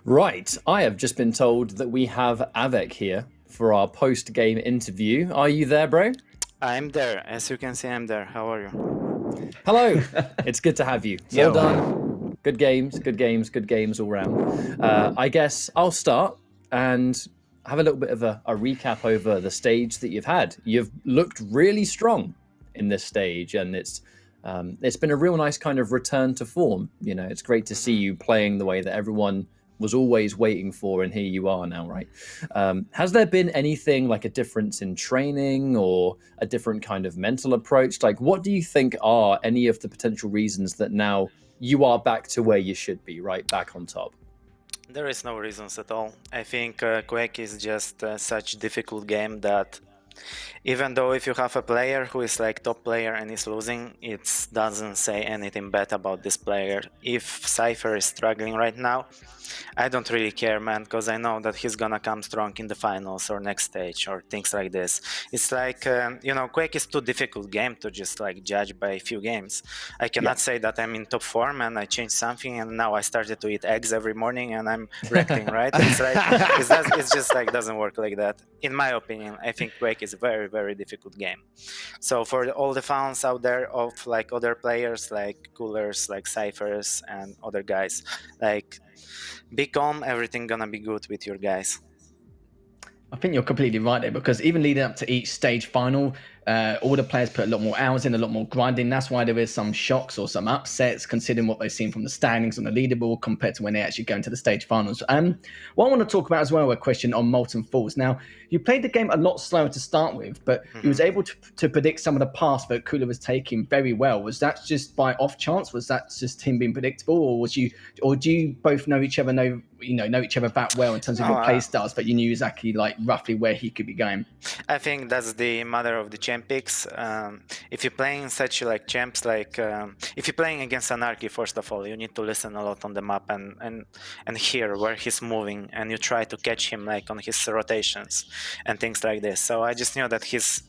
Right, I have just been told that we have Avek here for our post-game interview. Are you there, bro? I'm there. As you can see, I'm there. How are you? Hello. It's good to have you. Well Yo. done. Good games, good games, good games all round. I guess I'll start and have a little bit of a recap over the stage that you've had. You've looked really strong in this stage, and it's been a real nice kind of return to form. You know, it's great to see you playing the way that everyone was always waiting for, and here you are now, right? Has there been anything like a difference in training or a different kind of mental approach? Like, what do you think are any of the potential reasons that now you are back to where you should be, right? Back on top. There is no reasons at all. I think Quake is just such difficult game that even though if you have a player who is like top player and is losing, it doesn't say anything bad about this player. If Cypher is struggling right now, I don't really care, man, because I know that he's gonna come strong in the finals or next stage or things like this. It's like, Quake is too difficult game to just like judge by a few games. I cannot say that I'm in top form and I changed something and now I started to eat eggs every morning and I'm wrecking, right? It's like, it's just like doesn't work like that. In my opinion, I think Quake is a very, very difficult game. So for all the fans out there of like other players like Coolers, like Cyphers and other guys, like be calm, everything gonna be good with your guys. I think you're completely right there, because even leading up to each stage final, all the players put a lot more hours in, a lot more grinding. That's why there is some shocks or some upsets, considering what they've seen from the standings on the leaderboard compared to when they actually go into the stage finals. What I want to talk about as well, a question on Molten Falls. Now, you played the game a lot slower to start with, but you was able to predict some of the paths that Kula was taking very well. Was that just by off chance? Was that just him being predictable, or do you both know each other, know each other that well in terms of your play styles, but you knew exactly like roughly where he could be going? I think that's the matter of the champ picks. If you're playing such like champs, like if you're playing against Anarchy, first of all, you need to listen a lot on the map and hear where he's moving, and you try to catch him like on his rotations and things like this. So I just knew that he's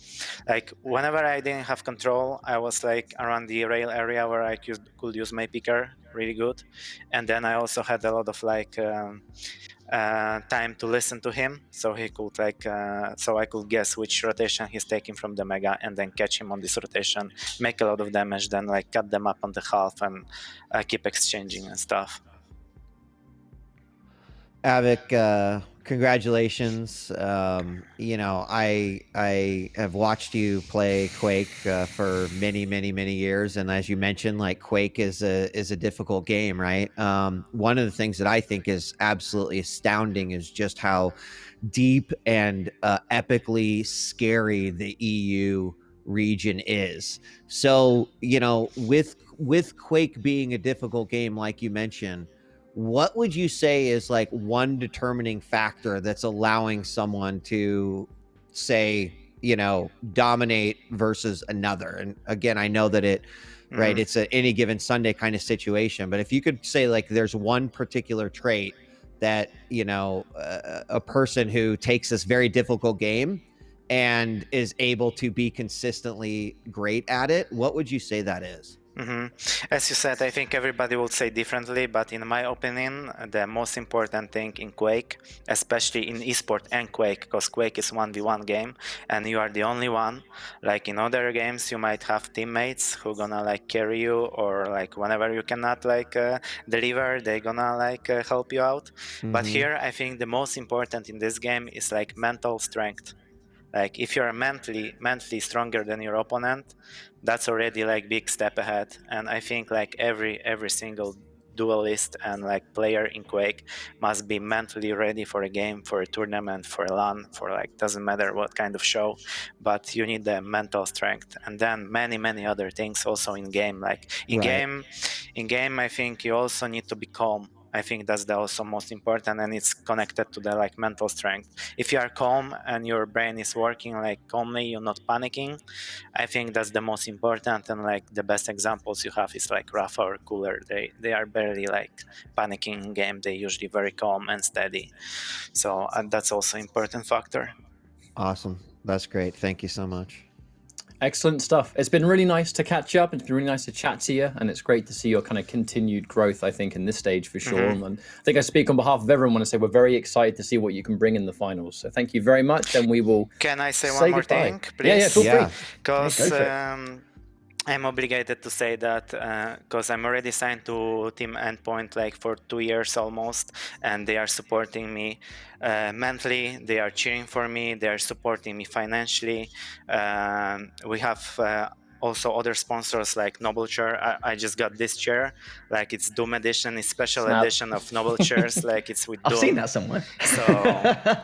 like, whenever I didn't have control, I was like around the rail area where I could use my picker really good, and then I also had a lot of like time to listen to him, so he could like so I could guess which rotation he's taking from the mega and then catch him on this rotation, make a lot of damage, then like cut them up on the half and keep exchanging and stuff. Avik, congratulations. I have watched you play Quake for many years, and as you mentioned, like Quake is a difficult game, right? One of the things that I think is absolutely astounding is just how deep and epically scary the EU region is. So, with Quake being a difficult game, like you mentioned, what would you say is like one determining factor that's allowing someone to say, dominate versus another? And again, I know that right, it's a any given Sunday kind of situation, but if you could say like there's one particular trait that, a person who takes this very difficult game and is able to be consistently great at it, what would you say that is? As you said, I think everybody would say differently, but in my opinion, the most important thing in Quake, especially in esport and Quake, because Quake is 1v1 game and you are the only one. Like in other games, you might have teammates who gonna like carry you, or like whenever you cannot like deliver, they gonna like help you out. But here, I think the most important in this game is like mental strength. Like if you're mentally stronger than your opponent, that's already like big step ahead. And I think like every single duelist and like player in Quake must be mentally ready for a game, for a tournament, for a LAN, for like doesn't matter what kind of show, but you need the mental strength. And then many other things also in game. Like in game, I think you also need to be calm. I think that's the also most important, and it's connected to the like mental strength. If you are calm and your brain is working like calmly, you're not panicking, I think that's the most important. And like the best examples you have is like Rafa or Cooler. They are barely like panicking in game. They usually very calm and steady. So that's also important factor. Awesome. That's great. Thank you so much. Excellent stuff. It's been really nice to catch up. It's been really nice to chat to you, and it's great to see your kind of continued growth, I think, in this stage for sure. And I think I speak on behalf of everyone when I say we're very excited to see what you can bring in the finals. So thank you very much, and we will. Can I say one more goodbye. thing, please? Yeah, feel Yeah. free. Because Yeah, go for I'm obligated to say that because I'm already signed to Team Endpoint like for 2 years almost, and they are supporting me mentally. They are cheering for me. They are supporting me financially. We have also other sponsors like Noble Chair. I just got this chair, like it's Doom edition, it's special Snap. edition of Noble Chairs, like it's with Doom. I've seen that somewhere. So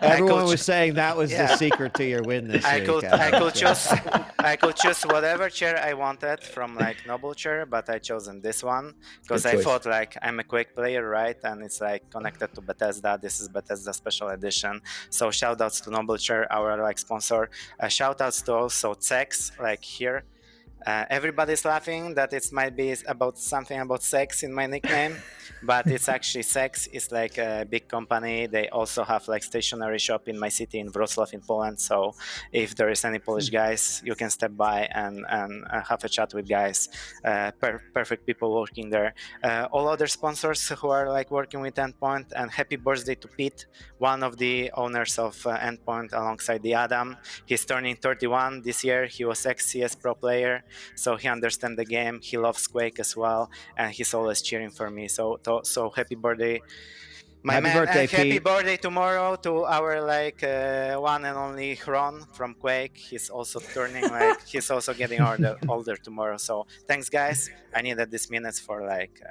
Everyone was saying that was Yeah. the secret to your win this I week. could Adam. So- I could choose whatever chair I wanted from like Noble Chair, but I chosen this one because Good I choice. thought like I'm a Quake player, right? And it's like connected to Bethesda. This is Bethesda special edition. So shout outs to Noble Chair, our like sponsor. Shout outs to also Sex, like here. Everybody's laughing that it might be about something about sex in my nickname, but it's actually Sex. It's like a big company. They also have like stationery shop in my city in Wrocław in Poland. So if there is any Polish guys, you can step by and have a chat with guys. Perfect people working there. All other sponsors who are like working with Endpoint, and happy birthday to Pete, one of the owners of Endpoint alongside the Adam. He's turning 31 this year. He was ex-CS pro player, so he understands the game. He loves Quake as well, and he's always cheering for me. So happy birthday, my Happy man, birthday, and happy Pete. birthday tomorrow to our like one and only Ron from Quake. He's also turning like he's also getting older tomorrow. So thanks, guys. I needed this minutes for like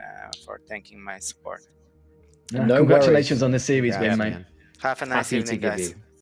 for thanking my support. No Congratulations worries. on the series Congrats, win, mate. man. Have a nice Happy to evening, give guys. you.